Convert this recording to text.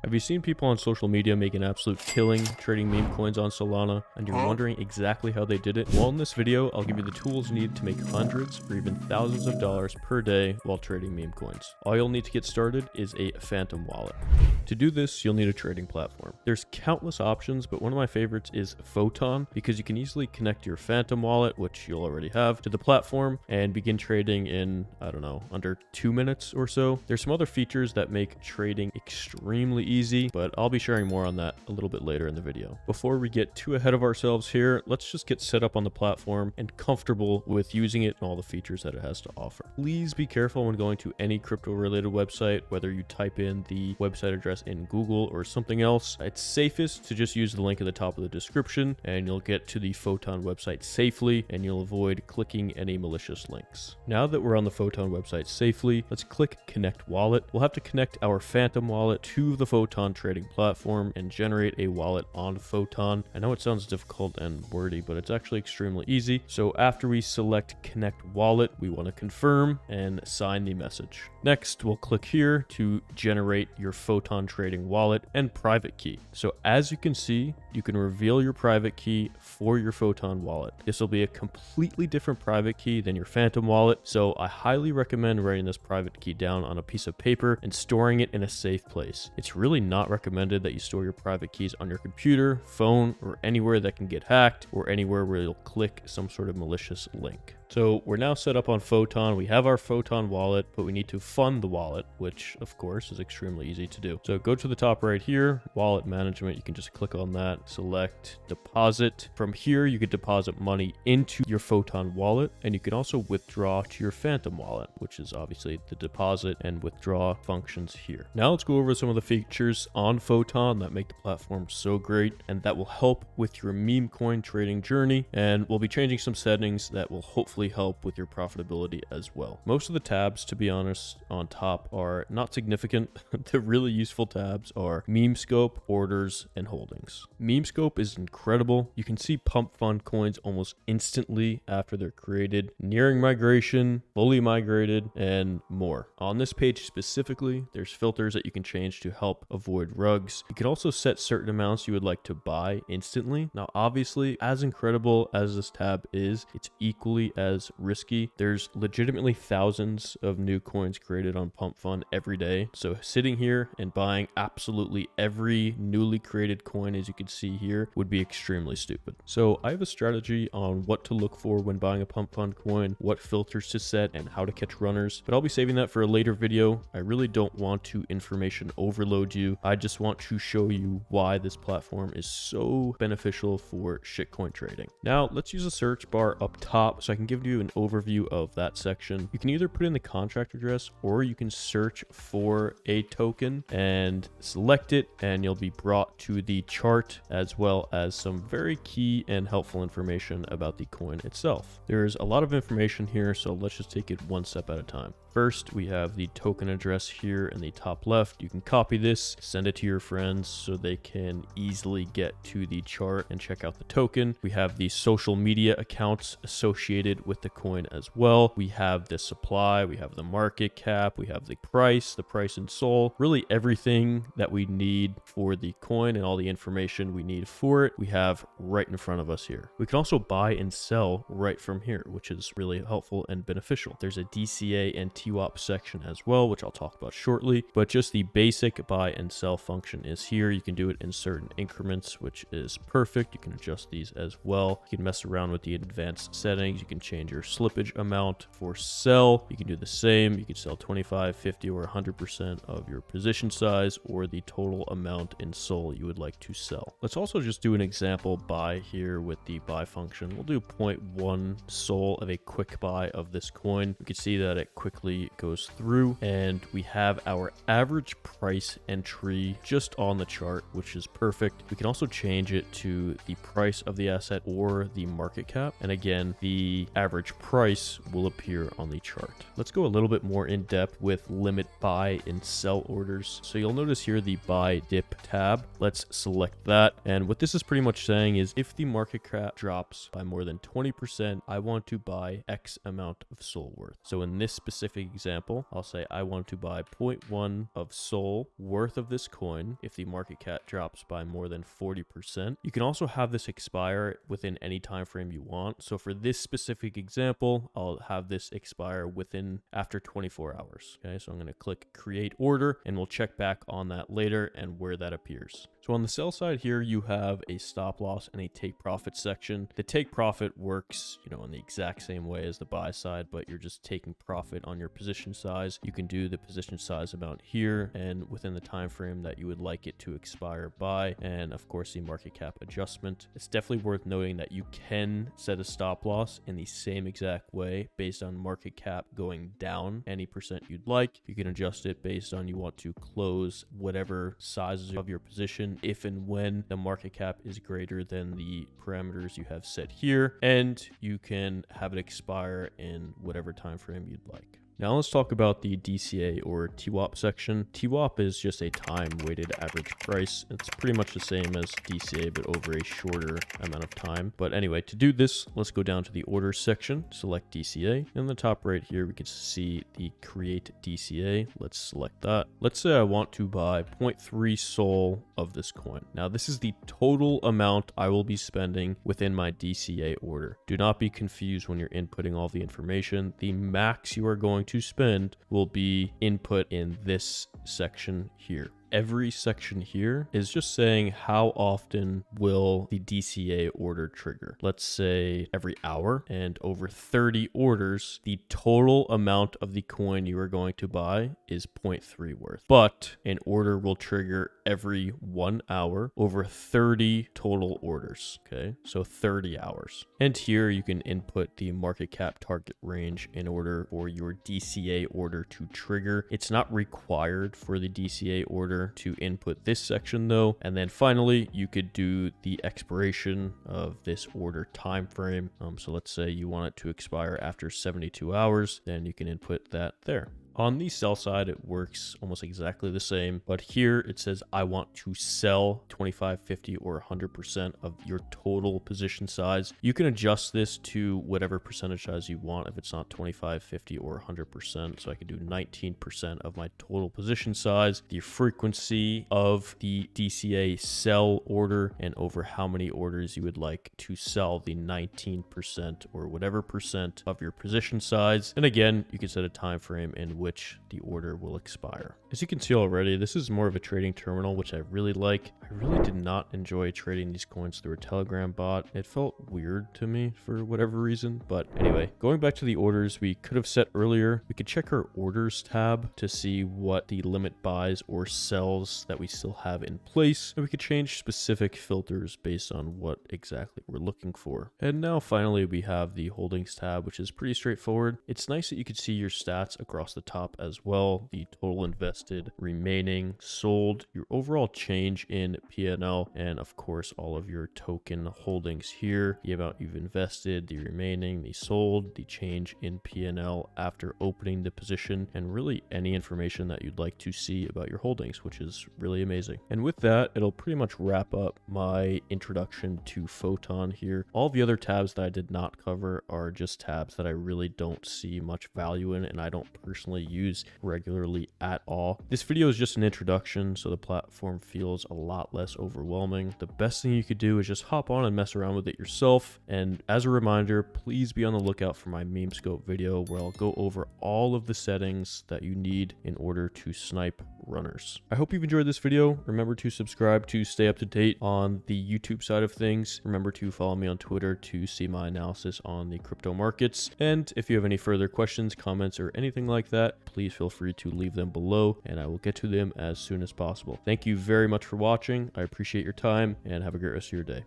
Have you seen people on social media make an absolute killing trading meme coins on Solana, and you're wondering exactly how they did it? Well, in this video, I'll give you the tools you need to make hundreds or even thousands of dollars per day while trading meme coins. All you'll need to get started is a Phantom wallet. To do this, you'll need a trading platform. There's countless options, but one of my favorites is Photon because you can easily connect your Phantom wallet, which you'll already have, to the platform and begin trading in, I don't know, under 2 minutes or so. There's some other features that make trading extremely easy, but I'll be sharing more on that a little bit later in the video. Before we get too ahead of ourselves here, let's just get set up on the platform and comfortable with using it and all the features that it has to offer. Please be careful when going to any crypto related website, whether you type in the website address in Google or something else. It's safest to just use the link at the top of the description and you'll get to the Photon website safely and you'll avoid clicking any malicious links. Now that we're on the Photon website safely, let's click Connect Wallet. We'll have to connect our Phantom wallet to the Photon trading platform and generate a wallet on Photon. I know it sounds difficult and wordy, but it's actually extremely easy. So after we select Connect Wallet, we want to confirm and sign the message. Next, we'll click here to generate your Photon trading wallet and private key. So as you can see, you can reveal your private key for your Photon wallet. This will be a completely different private key than your Phantom wallet. So I highly recommend writing this private key down on a piece of paper and storing it in a safe place. It's really not recommended that you store your private keys on your computer, phone, or anywhere that can get hacked or anywhere where you'll click some sort of malicious link. So we're now set up on Photon. We have our Photon wallet, but we need to fund the wallet, which of course is extremely easy to do. So go to the top right here, wallet management. You can just click on that, select deposit. From here, you can deposit money into your Photon wallet, and you can also withdraw to your Phantom wallet, which is obviously the deposit and withdraw functions here. Now let's go over some of the features on Photon that make the platform so great and that will help with your meme coin trading journey. And we'll be changing some settings that will hopefully help with your profitability as well. Most of the tabs, to be honest, on top are not significant. The really useful tabs are meme scope, orders, and holdings. Meme scope is incredible. You can see pump fund coins almost instantly after they're created, nearing migration, fully migrated, and more. On this page specifically, there's filters that you can change to help avoid rugs. You can also set certain amounts you would like to buy instantly. Now, obviously, as incredible as this tab is, it's equally as risky. There's legitimately thousands of new coins created on Pump Fund every day. So sitting here and buying absolutely every newly created coin, as you can see here, would be extremely stupid. So I have a strategy on what to look for when buying a Pump Fund coin, what filters to set, and how to catch runners. But I'll be saving that for a later video. I really don't want to information overload you. I just want to show you why this platform is so beneficial for shitcoin trading. Now let's use a search bar up top so I can give you an overview of that section. You can either put in the contract address or you can search for a token and select it, and you'll be brought to the chart as well as some very key and helpful information about the coin itself. There's a lot of information here, so let's just take it one step at a time. First, we have the token address here in the top left. You can copy this, send it to your friends so they can easily get to the chart and check out the token. We have the social media accounts associated with the coin as well. We have the supply, we have the market cap, we have the price in SOL, really everything that we need for the coin and all the information we need for it, we have right in front of us here. We can also buy and sell right from here, which is really helpful and beneficial. There's a DCA and TWAP section as well, which I'll talk about shortly, but just the basic buy and sell function is here. You can do it in certain increments, which is perfect. You can adjust these as well. You can mess around with the advanced settings. You can change your slippage amount for sell. You can do the same. You can sell 25, 50, or 100% of your position size or the total amount in SOL you would like to sell. Let's also just do an example buy here with the buy function. We'll do 0.1 SOL of a quick buy of this coin. You can see that it quickly goes through and we have our average price entry just on the chart, which is perfect. We can also change it to the price of the asset or the market cap. And again, the average average price will appear on the chart. Let's go a little bit more in depth with limit buy and sell orders. So you'll notice here the buy dip tab. Let's select that. And what this is pretty much saying is if the market cap drops by more than 20%, I want to buy X amount of SOL worth. So in this specific example, I'll say I want to buy 0.1 of SOL worth of this coin if the market cap drops by more than 40%. You can also have this expire within any time frame you want. So for this specific example, I'll have this expire within after 24 hours. Okay, so I'm going to click create order and we'll check back on that later and where that appears. So on the sell side here, you have a stop loss and a take profit section. The take profit works, in the exact same way as the buy side, but you're just taking profit on your position size. You can do the position size amount here and within the time frame that you would like it to expire by, and of course the market cap adjustment. It's definitely worth noting that you can set a stop loss in the same exact way based on market cap going down any percent you'd like. You can adjust it based on you want to close whatever sizes of your position if and when the market cap is greater than the parameters you have set here, and you can have it expire in whatever time frame you'd like. Now let's talk about the DCA or TWAP section. TWAP is just a time-weighted average price. It's pretty much the same as DCA, but over a shorter amount of time. But anyway, to do this, let's go down to the orders section, select DCA. In the top right here, we can see the create DCA. Let's select that. Let's say I want to buy 0.3 SOL of this coin. Now this is the total amount I will be spending within my DCA order. Do not be confused when you're inputting all the information. The max you are going to spend will be input in this section here. Every section here is just saying how often will the DCA order trigger. Let's say every hour, and over 30 orders, the total amount of the coin you are going to buy is 0.3 worth. But an order will trigger every 1 hour over 30 total orders. Okay, so 30 hours. And here you can input the market cap target range in order for your DCA order to trigger. It's not required for the DCA order to input this section though. And then finally, you could do the expiration of this order time frame. So let's say you want it to expire after 72 hours, then you can input that there. On the sell side, it works almost exactly the same, but here it says I want to sell 25, 50, or 100% of your total position size. You can adjust this to whatever percentage size you want if it's not 25, 50, or 100%. So I could do 19% of my total position size, the frequency of the DCA sell order, and over how many orders you would like to sell the 19% or whatever percent of your position size. And again, you can set a time frame in which the order will expire. As you can see already, this is more of a trading terminal, which I really like. I really did not enjoy trading these coins through a Telegram bot. It felt weird to me for whatever reason. But anyway, going back to the orders we could have set earlier, we could check our orders tab to see what the limit buys or sells that we still have in place. And we could change specific filters based on what exactly we're looking for. And now finally, we have the holdings tab, which is pretty straightforward. It's nice that you could see your stats across the top as well, the total invested, remaining, sold, your overall change in P&L, and of course all of your token holdings here, the amount you've invested, the remaining, the sold, the change in P&L after opening the position, and really any information that you'd like to see about your holdings, which is really amazing. And with that, it'll pretty much wrap up my introduction to Photon here. All the other tabs that I did not cover are just tabs that I really don't see much value in and I don't personally use regularly at all. This video is just an introduction, so the platform feels a lot less overwhelming. The best thing you could do is just hop on and mess around with it yourself. And as a reminder, please be on the lookout for my meme scope video where I'll go over all of the settings that you need in order to snipe runners. I hope you've enjoyed this video. Remember to subscribe to stay up to date on the YouTube side of things. Remember to follow me on Twitter to see my analysis on the crypto markets. And if you have any further questions, comments, or anything like that, please feel free to leave them below and I will get to them as soon as possible. Thank you very much for watching. I appreciate your time and have a great rest of your day.